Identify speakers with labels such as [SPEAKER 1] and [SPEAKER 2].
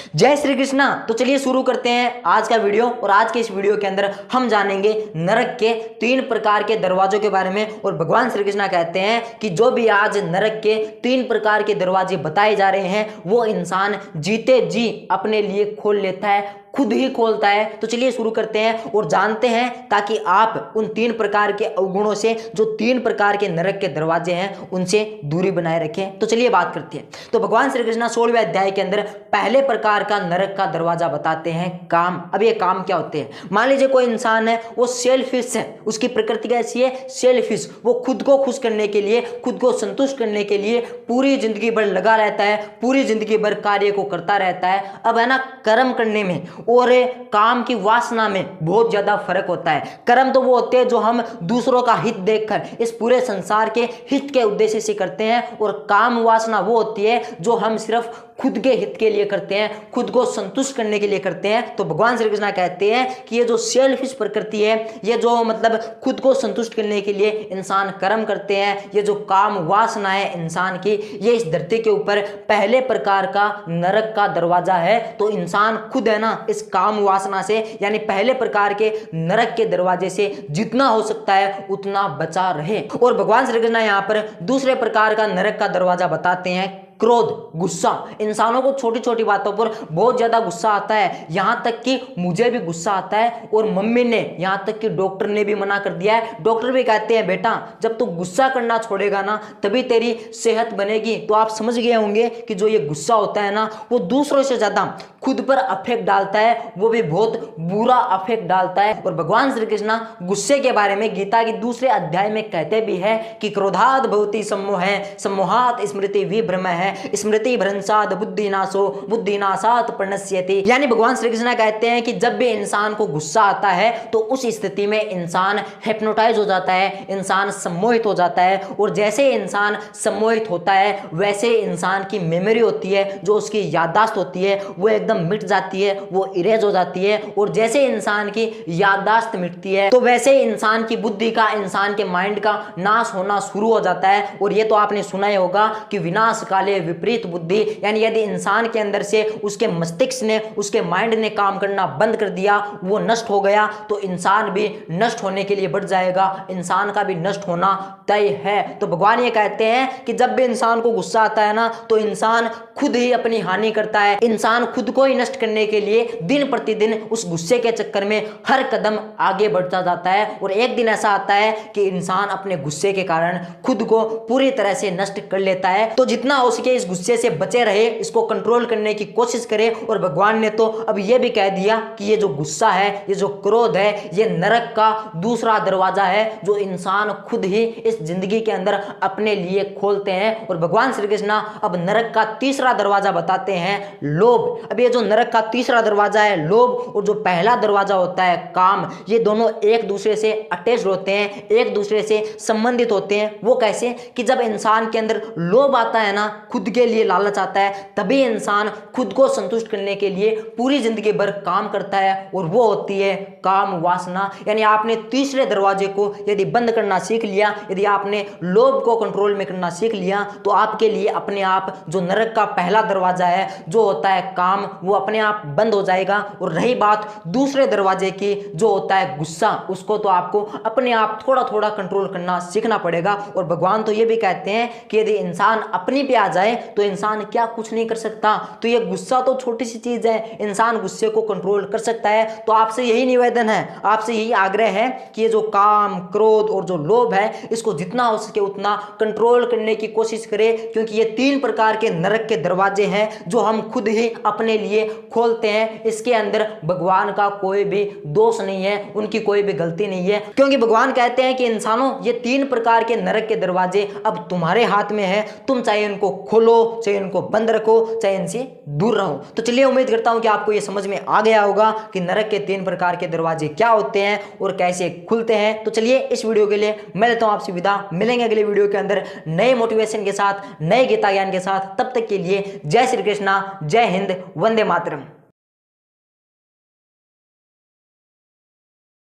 [SPEAKER 1] जय श्री कृष्णा। तो चलिए शुरू करते हैं आज का वीडियो। और आज के इस वीडियो के अंदर हम जानेंगे नरक के 3 प्रकार के दरवाजों के बारे में। और भगवान श्री कृष्णा कहते हैं कि जो भी आज नरक के 3 प्रकार के दरवाजे बताए जा रहे हैं वो इंसान जीते जी अपने लिए खोल लेता है, खुद ही खोलता है। तो चलिए शुरू करते हैं और जानते हैं, ताकि आप उन 3 प्रकार के अवगुणों से, जो 3 प्रकार के नरक के दरवाजे हैं, उनसे दूरी बनाए रखें। तो चलिए बात करते हैं। तो भगवान श्री कृष्ण 16वें अध्याय के अंदर पहले प्रकार का नरक का दरवाजा बताते हैं काम। अब ये काम क्या होते हैं? मान लीजिए कोई इंसान है, वो सेल्फिश है, उसकी प्रकृति कैसी है? सेल्फिश। वो खुद को खुश करने के लिए, खुद को संतुष्ट करने के लिए पूरी जिंदगी भर लगा रहता है, पूरी जिंदगी भर कार्य को करता रहता है। अब है ना, कर्म करने में और काम की वासना में बहुत ज्यादा फर्क होता है। कर्म तो वो होते हैं जो हम दूसरों का हित देखकर इस पूरे संसार के हित के उद्देश्य से करते हैं, और काम वासना वो होती है जो हम सिर्फ खुद के हित के लिए करते हैं, खुद को संतुष्ट करने के लिए करते हैं। तो भगवान श्री कृष्ण कहते हैं कि ये जो सेल्फिश प्रकृति है, ये जो मतलब खुद को संतुष्ट करने के लिए इंसान कर्म करते हैं, ये जो काम वासना है इंसान की, ये इस धरती के ऊपर पहले प्रकार का नरक का दरवाजा है। तो इंसान खुद है ना, इस काम वासना से यानी पहले प्रकार के नरक के दरवाजे से जितना हो सकता है उतना बचा रहे। और भगवान श्री कृष्ण यहाँ पर दूसरे प्रकार का नरक का दरवाजा बताते हैं, क्रोध, गुस्सा। इंसानों को छोटी छोटी बातों पर बहुत ज्यादा गुस्सा आता है, यहां तक कि मुझे भी गुस्सा आता है। और मम्मी ने, यहां तक कि डॉक्टर ने भी मना कर दिया है। डॉक्टर भी कहते हैं बेटा जब तू गुस्सा करना छोड़ेगा ना तभी तेरी सेहत बनेगी। तो आप समझ गए होंगे कि जो ये गुस्सा होता है ना, वो दूसरों से ज्यादा खुद पर अफेक्ट डालता है, वो भी बहुत बुरा अफेक्ट डालता है। और भगवान श्री कृष्ण गुस्से के बारे में गीता के दूसरे अध्याय में कहते भी है कि क्रोधाद भवति सम्मोह, सम्मोहात स्मृति विभ्रम है, स्मृति भ्रंशाद बुद्धिनाशो, बुद्धिनाशात प्रणश्यति। यानी भगवान श्री कृष्ण कहते हैं कि जब भी इंसान को गुस्सा आता है तो उस स्थिति में इंसान हिप्नोटाइज हो जाता है, इंसान सम्मोहित हो जाता है। और जैसे इंसान सम्मोहित होता है वैसे इंसान की मेमोरी होती है, जो उसकी याददाश्त होती है, वो एकदम मिट जाती है, वो इरेज हो जाती है। और जैसे इंसान की याददाश्त मिटती है तो वैसे इंसान की बुद्धि का, इंसान के माइंड का नाश होना शुरू हो जाता है। और ये तो आपने सुना ही होगा कि विनाश काले विपरीत बुद्धि, यानी यदि इंसान के अंदर से उसके मस्तिष्क ने, उसके माइंड ने काम करना बंद कर दिया, वो नष्ट हो गया, तो इंसान भी नष्ट होने के लिए बढ़ जाएगा, इंसान का भी नष्ट होना तय है। तो भगवान ये कहते हैं कि जब भी इंसान को गुस्सा आता है ना तो इंसान खुद ही अपनी हानि करता है, इंसान खुद को ही नष्ट करने के लिए दिन प्रतिदिन उस गुस्से के चक्कर में हर कदम आगे बढ़ता जाता है। और एक दिन ऐसा आता है कि इंसान अपने गुस्से के कारण खुद को पूरी तरह से नष्ट कर लेता है। तो जितना हो सके इस गुस्से से बचे रहे, इसको कंट्रोल करने की कोशिश करे। और भगवान ने तो अब यह भी कह दिया कि ये जो गुस्सा है, ये जो क्रोध है, ये नरक का दूसरा दरवाजा है जो इंसान खुद ही इस जिंदगी के अंदर अपने लिए खोलते हैं। और भगवान श्री कृष्ण अब नरक का तीसरा दरवाजा बताते हैं, लोभ। अब ये जो नरक का तीसरा दरवाजा है लोभ, और जो पहला दरवाजा होता है काम, ये दोनों एक दूसरे से अटैच्ड होते हैं, एक दूसरे से संबंधित होते हैं। वो कैसे? कि जब इंसान के अंदर लोभ आता है ना, खुद के लिए लालच आता है, तभी इंसान खुद को संतुष्ट करने के लिए पूरी जिंदगी भर काम करता है, और वो होती है काम वासना। यानी आपने तीसरे दरवाजे को यदि बंद करना सीख लिया, यदि आपने लोभ को कंट्रोल में करना सीख लिया, तो आपके लिए अपने आप जो नरक का पहला दरवाजा है जो होता है काम, वो अपने आप बंद हो जाएगा। और रही बात दूसरे दरवाजे की जो होता है गुस्सा, उसको तो आपको अपने आप थोड़ा थोड़ा कंट्रोल करना सीखना पड़ेगा। और भगवान तो ये भी कहते हैं कि यदि इंसान अपनी पे आ जाए तो इंसान क्या कुछ नहीं कर सकता। तो ये गुस्सा तो छोटी सी चीज है, इंसान गुस्से को कंट्रोल कर सकता है। तो आपसे यही निवेदन है, आपसे यही आग्रह है कि ये जो काम, क्रोध और जो लोभ है, इसको जितना हो सके उतना कंट्रोल करने की कोशिश करें, क्योंकि ये 3 प्रकार के नरक के दरवाजे हैं जो हम खुद ही अपने लिए खोलते हैं। इसके अंदर भगवान का कोई भी दोष नहीं है, उनकी कोई भी गलती नहीं है, क्योंकि भगवान कहते हैं कि इंसानों ये 3 प्रकार के नरक के दरवाजे अब तुम्हारे हाथ में है, तुम चाहे इनको खोलो, चाहे इनको बंद रखो, चाहे इनसे दूर रहो। तो चलिए उम्मीद करता हूं कि आपको ये समझ में आ गया होगा कि नरक के 3 प्रकार के दरवाजे क्या होते हैं और कैसे खुलते हैं। तो चलिए इस वीडियो के लिए मैं लेता हूं आपसे विदा, मिलेंगे अगले वीडियो के अंदर नए मोटिवेशन के साथ, नए गीता ज्ञान के साथ। तब तक के लिए जय श्री कृष्णा, जय हिंद, वंदे मातरम।